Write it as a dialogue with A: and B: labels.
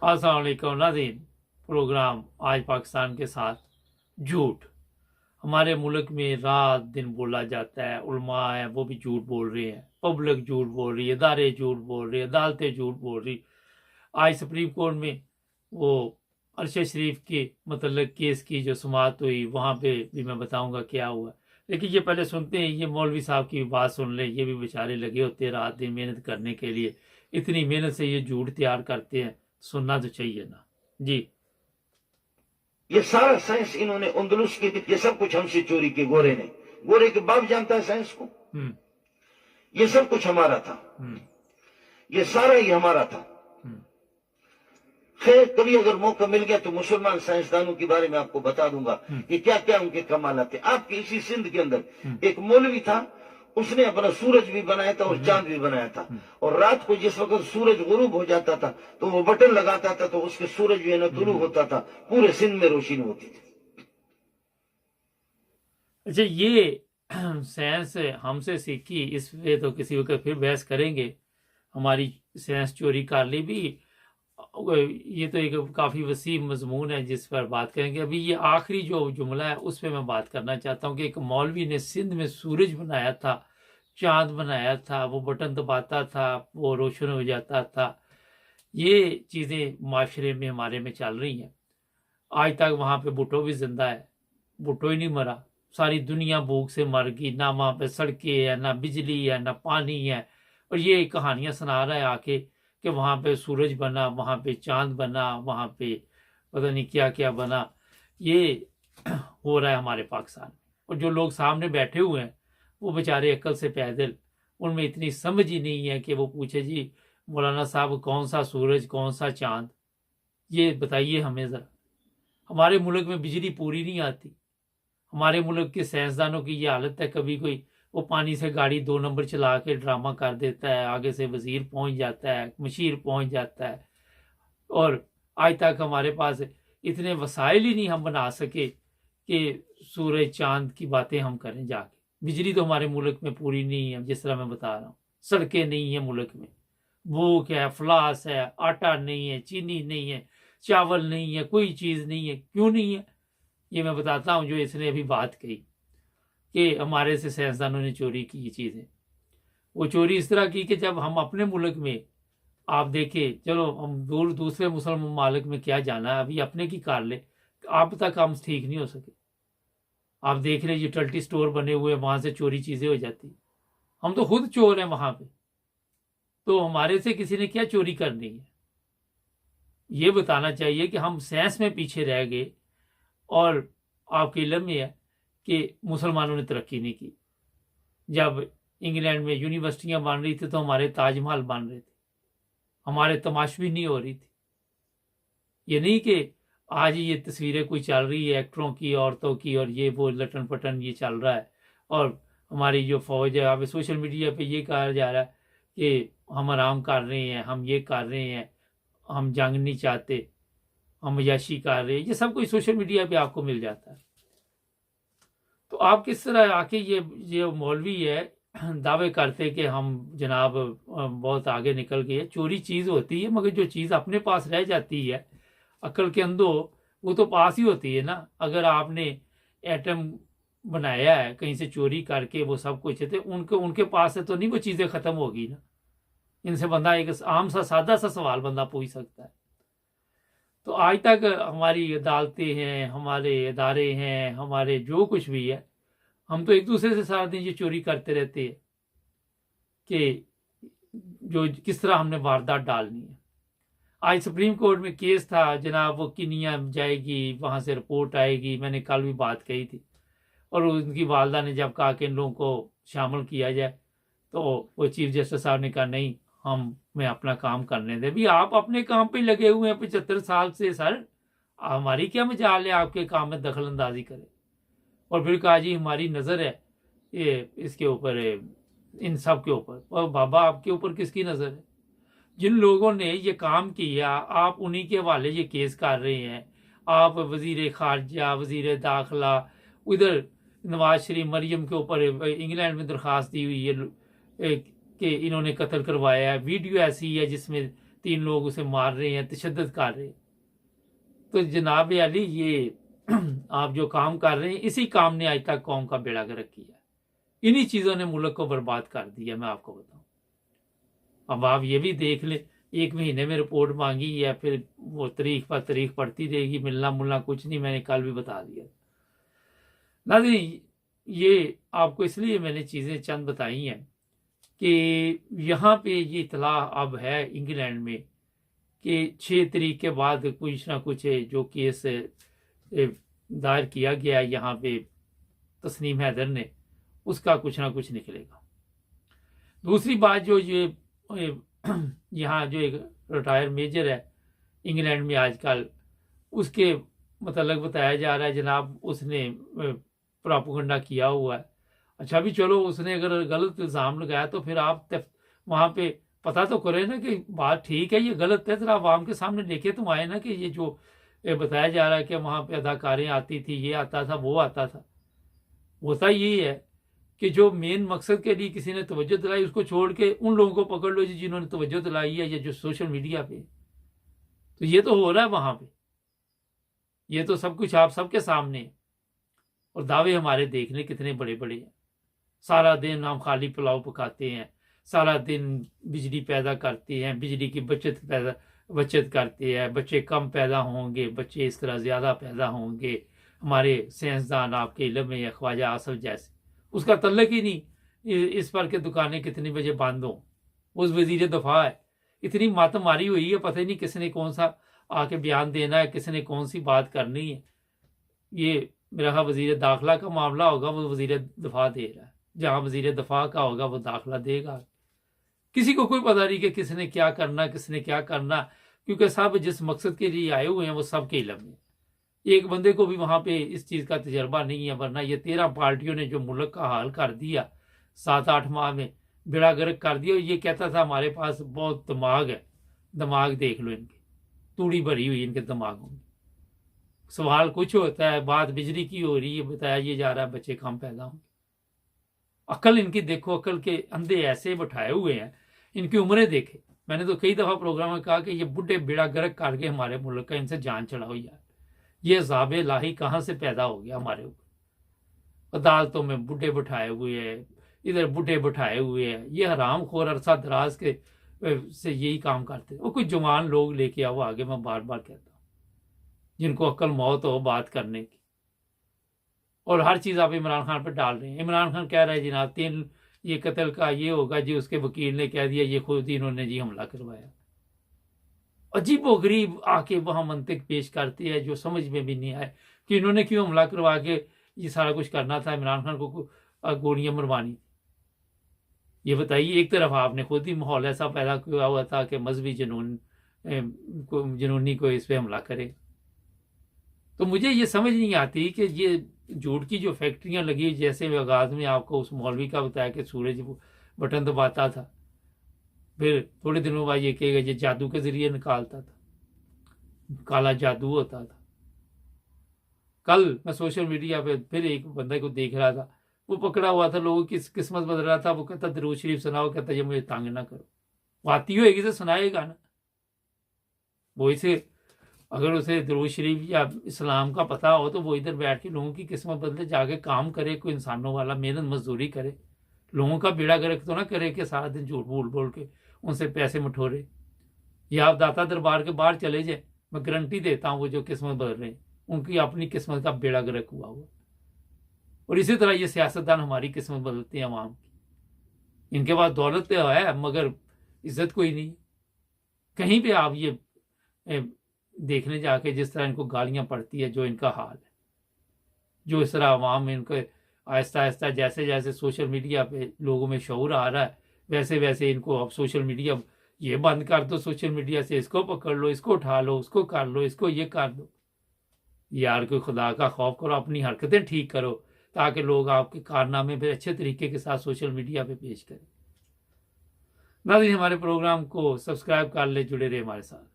A: अस्सलाम वालेकुम नाज़रीन। प्रोग्राम आज पाकिस्तान के साथ झूठ। हमारे मुल्क में रात दिन बोला जाता है, उलमा है वो भी झूठ बोल रहे हैं, पब्लिक झूठ बोल रही है, इदारे झूठ बोल रही है, अदालतें झूठ बोल रही। आज सुप्रीम कोर्ट में वो अरशद शरीफ के मतलब केस की जो सुनवाई हुई, वहाँ पे भी मैं बताऊंगा क्या हुआ। लेकिन ये पहले सुनते हैं, ये मौलवी साहब की बात सुन लें। ये भी बेचारे लगे होते हैं रात दिन मेहनत करने के लिए, इतनी मेहनत से ये झूठ तैयार करते हैं, सुनना तो चाहिए ना जी।
B: ये सारा साइंस इन्होंने उंदलुस की, ये सब कुछ हमसे चोरी की। गोरे ने, गोरे के बाप जानता है साइंस को। ये सब कुछ हमारा था, ये सारा ही हमारा था। खैर कभी अगर मौका मिल गया तो मुसलमान साइंसदानों के बारे में आपको बता दूंगा कि क्या क्या उनके कमाल थे। आपके इसी सिंध के अंदर एक मौलवी था, उसने अपना सूरज भी बनाया था और चांद भी बनाया था। और रात को जिस वक्त सूरज गुरूब हो जाता था तो वो बटन लगाता था, तो उसके सूरज जो है ना तुलू होता था, पूरे सिंध में रोशनी होती थी।
A: अच्छा, ये साइंस हमसे सीखी, इस पे तो किसी वक्त फिर बहस करेंगे। हमारी साइंस चोरी कर ली भी, ये तो एक काफ़ी वसी मजमून है जिस पर बात करेंगे। अभी ये आखिरी जो जुमला है उस पर मैं बात करना चाहता हूँ कि एक मौलवी ने सिंध में सूरज बनाया था, चांद बनाया था, वो बटन दबाता था, वो रोशन हो जाता था। ये चीज़ें माशरे में हमारे में चल रही हैं। आज तक वहाँ पे भुट्टो भी जिंदा है, भुट्टो ही नहीं मरा। सारी दुनिया भूख से मर गई, ना वहाँ पे सड़कें है, ना बिजली है, ना पानी है। और ये कहानियाँ सुना रहा है आके कि वहाँ पे सूरज बना, वहाँ पे चांद बना, वहाँ पे पता नहीं क्या क्या बना। ये हो रहा है हमारे पाकिस्तान में। और जो लोग सामने बैठे हुए हैं वो बेचारे अक्ल से पैदल, उनमें इतनी समझ ही नहीं है कि वो पूछे जी मौलाना साहब कौन सा सूरज कौन सा चांद, ये बताइए हमें ज़रा। हमारे मुल्क में बिजली पूरी नहीं आती। हमारे मुल्क के साइंसदानों की ये हालत है, कभी कोई वो पानी से गाड़ी 2 नंबर चला के ड्रामा कर देता है, आगे से वजीर पहुंच जाता है, मशीर पहुंच जाता है। और आज तक हमारे पास इतने वसाइल ही नहीं हम बना सके कि सूरज चांद की बातें हम करें जाके। बिजली तो हमारे मुल्क में पूरी नहीं है, जिस तरह मैं बता रहा हूँ। सड़कें नहीं है मुल्क में, भूख है, अफलास है, आटा नहीं है, चीनी नहीं है, चावल नहीं है, कोई चीज़ नहीं है। क्यों नहीं है ये मैं बताता हूँ। जो इसने अभी बात कही कि हमारे से साइंसदानों ने चोरी की चीज़ें, वो चोरी इस तरह की कि जब हम अपने मुल्क में, आप देखें, चलो हम दूसरे मुसलमान ममालिक में क्या जाना है, अभी अपने की कार ले, अब तक हम ठीक नहीं हो सके। आप देख रहे यूटिलिटी स्टोर बने हुए, वहां से चोरी चीज़ें हो जाती। हम तो खुद चोर हैं वहां पे, तो हमारे से किसी ने क्या चोरी करनी है। ये बताना चाहिए कि हम साइंस में पीछे रह गए। और आपके इल्म में है कि मुसलमानों ने तरक्की नहीं की। जब इंग्लैंड में यूनिवर्सिटियां बन रही थी तो हमारे ताजमहल बन रहे थे, हमारे तमाशबी नहीं हो रही थी। ये नहीं कि आज ये तस्वीरें कोई चल रही है एक्टरों की, औरतों की, और ये वो लटन पटन ये चल रहा है। और हमारी जो फौज है, अब सोशल मीडिया पे ये कहा जा रहा है कि हम आराम कर रहे हैं, हम ये कर रहे हैं, हम जंग नहीं चाहते, हम अय्याशी कर रहे हैं। ये सब कुछ सोशल मीडिया पे आपको मिल जाता है। तो आप किस तरह आके ये मौलवी है दावे करते कि हम जनाब बहुत आगे निकल गए। चोरी चीज़ होती है, मगर जो चीज़ अपने पास रह जाती है अक्ल के अंदर, वो तो पास ही होती है ना। अगर आपने एटम बनाया है कहीं से चोरी करके, वो सब कुछ है, तो उनके पास से तो नहीं वो चीज़ें ख़त्म होगी ना। इनसे बंदा एक आम सा सादा सा सवाल बंदा पूछ सकता है। तो आज तक हमारी अदालतें हैं, हमारे इदारे हैं, हमारे जो कुछ भी है, हम तो एक दूसरे से सारा दिन ये चोरी करते रहते हैं कि जो किस तरह हमने वारदात डालनी है। आज सुप्रीम कोर्ट में केस था जनाब, वो किनिया जाएगी, वहाँ से रिपोर्ट आएगी। मैंने कल भी बात कही थी। और उनकी वालदा ने जब कहा कि इन लोगों को शामिल किया जाए, तो वो चीफ जस्टिस साहब ने कहा नहीं, मैं अपना काम करने दे। भी आप अपने काम पे लगे हुए हैं 75 साल से सर, हमारी क्या मजाल है आपके काम में दखल अंदाजी करें। और फिर कहा जी हमारी नज़र है ये इसके ऊपर, इन सब के ऊपर। और बाबा आपके ऊपर किसकी नज़र है? जिन लोगों ने ये काम किया, आप उन्हीं के हवाले ये केस कर रहे हैं। आप वजीर खारजा, वजीर दाखिला, उधर नवाज शरीफ मरियम के ऊपर इंग्लैंड में दरख्वास्त दी हुई है कि इन्होंने कत्ल करवाया है। वीडियो ऐसी है जिसमें 3 लोग उसे मार रहे हैं, तशद्दुद कर रहे हैं। तो जनाब अली, ये आप जो काम कर रहे हैं, इसी काम ने आज तक कौम का बेड़ा गर्क किया। इन्हीं चीज़ों ने मुल्क को बर्बाद कर दिया, मैं आपको बताऊं। अब आप ये भी देख लें, 1 महीने में रिपोर्ट मांगी है, फिर वो तारीख पर तारीख पड़ती रहेगी, मिलना मुलना कुछ नहीं। मैंने कल भी बता दिया। नाज़रीन, ये आपको इसलिए मैंने चीज़ें चंद बताई हैं कि यहाँ पे ये इतला अब है इंग्लैंड में कि 6 तारीख के बाद कुछ ना कुछ जो केस दायर किया गया है यहाँ पे तस्नीम हैदर ने, उसका कुछ ना कुछ निकलेगा। दूसरी बात, जो ये यहाँ जो एक रिटायर मेजर है इंग्लैंड में आजकल, उसके मतलब बताया जा रहा है जनाब उसने प्रोपेगेंडा किया हुआ है। अच्छा भी चलो, उसने अगर गलत इल्ज़ाम लगाया तो फिर आप वहाँ पे पता तो करें ना कि बात ठीक है, ये गलत है, जरा आवाम के सामने लेके तुम आए ना कि ये जो बताया जा रहा है कि वहाँ पे अदाकारें आती थी, ये आता था, वो आता था। होता यही है कि जो मेन मकसद के लिए किसी ने तवज्जो दिलाई, उसको छोड़ के उन लोगों को पकड़ लो जिन्होंने तवज्जो दिलाई है, या जो सोशल मीडिया पे। तो ये तो हो रहा है वहाँ पे, ये तो सब कुछ आप सबके सामने है। और दावे हमारे देखने कितने बड़े बड़े हैं। सारा दिन हम खाली पुलाव पकाते हैं, सारा दिन बिजली पैदा करते हैं, बिजली की बचत करते हैं, बच्चे कम पैदा होंगे, बच्चे इस तरह ज़्यादा पैदा होंगे। हमारे साइंसदान आपके इल्म में, ख्वाजा आसफ जैसे, उसका तल्लक ही नहीं इस पर के दुकानें कितनी बजे बंद हों। उस वजीर दफा है, इतनी मातम मारी हुई है, पता ही नहीं किसने कौन सा आके बयान देना है, किसने कौन सी बात करनी है। ये मेरा वजीर दाखिला का मामला होगा, वो वजीर दफा दे रहा है, जहाँ वजीर दफा का होगा वो दाखिला देगा। किसी को कोई पता नहीं कि किसने क्या करना, किसने क्या करना, क्योंकि सब जिस मकसद के लिए आए हुए हैं वो सबके इल्म में। एक बंदे को भी वहां पे इस चीज का तजर्बा नहीं है, वरना ये 13 पार्टियों ने जो मुल्क का हाल कर दिया 7-8 माह में, बेड़ा गर्क कर दिया। ये कहता था हमारे पास बहुत दिमाग है, दिमाग देख लो इनके, तूड़ी भरी हुई इनके दिमागों में। सवाल कुछ होता है, बात बिजली की हो रही है, बताया ये जा रहा है बच्चे कम पैदा होंगे। अकल इनकी देखो, अकल के अंधे ऐसे बैठाए हुए हैं, इनकी उम्रें देखे। मैंने तो कई दफा प्रोग्राम में कहा कि ये बुढ़े बेड़ा गर्क करके हमारे मुल्क का, इनसे जान चढ़ाओ यार। ये ज़ाबे लाही कहाँ से पैदा हो गया हमारे ऊपर। अदालतों में बुढ़े बैठाए हुए हैं, इधर बुढ़े बैठाए हुए हैं। ये हराम खोर अरसा दराज के से यही काम करते हैं। वो कुछ जवान लोग लेके आओ आगे, मैं बार बार कहता हूँ, जिनको अक्ल मौत हो बात करने की। और हर चीज़ आप इमरान खान पर डाल रहे हैं। इमरान खान कह रहा है जनाब 3 ये कत्ल का ये होगा जी, उसके वकील ने कह दिया ये खुद ही इन्होंने जी हमला करवाया। अजीब व गरीब आके वहां मंतिक पेश करती है, जो समझ में भी नहीं आए कि इन्होंने क्यों हमला करवा के ये सारा कुछ करना था, इमरान खान को गोलियां मरवानी। ये बताइए, एक तरफ आपने खुद ही माहौल ऐसा पैदा किया हुआ था कि मजहबी जुनूनी को इस पे हमला करे। तो मुझे ये समझ नहीं आती कि ये झूठ की जो फैक्ट्रियां लगी, जैसे आगाज में आपको उस मौलवी का बताया कि सूरज बटन दबाता था, फिर थोड़े दिनों बाद ये कहेगा ये जादू के जरिए निकालता था, काला जादू होता था। कल मैं सोशल मीडिया पे फिर एक बंदे को देख रहा था, वो पकड़ा हुआ था, लोगों की किस्मत बदल रहा था। वो कहता दरूद शरीफ सुनाओ, कहता ये मुझे तंग ना करो। वो आती होगी तो सुनाएगा ना। वो इसे अगर उसे दरूद शरीफ या इस्लाम का पता हो तो वो इधर बैठ के लोगों की किस्मत बदले, जाके काम करे, कोई इंसानों वाला मेहनत मजदूरी करे, लोगों का बेड़ा गर्क तो ना करे कि सारा दिन झूठ बोल बोल के उनसे पैसे मठोरे। या आप दाता दरबार के बाहर चले जाए, मैं गारंटी देता हूँ वो जो किस्मत बदल रहे हैं उनकी अपनी किस्मत का बेड़ा गर्क हुआ हुआ। और इसी तरह ये सियासतदान हमारी किस्मत बदलते हैं अवाम की। इनके पास दौलत तो है मगर इज्जत कोई नहीं। कहीं पे आप ये देखने जाके जिस तरह इनको गालियां पड़ती है, जो इनका हाल है, जो इस तरह अवाम में इनको आहिस्ता आहिस्ता जैसे जैसे सोशल मीडिया पे लोगों में शऊर आ रहा है, वैसे वैसे इनको अब सोशल मीडिया ये बंद कर दो, सोशल मीडिया से इसको पकड़ लो, इसको उठा लो, उसको कर लो, इसको ये कर दो। यार कोई खुदा का खौफ करो, अपनी हरकतें ठीक करो, ताकि लोग आपके कारनामे फिर अच्छे तरीके के साथ सोशल मीडिया पे पेश करें। नाज़रीन, हमारे प्रोग्राम को सब्सक्राइब कर ले, जुड़े रहे हमारे साथ।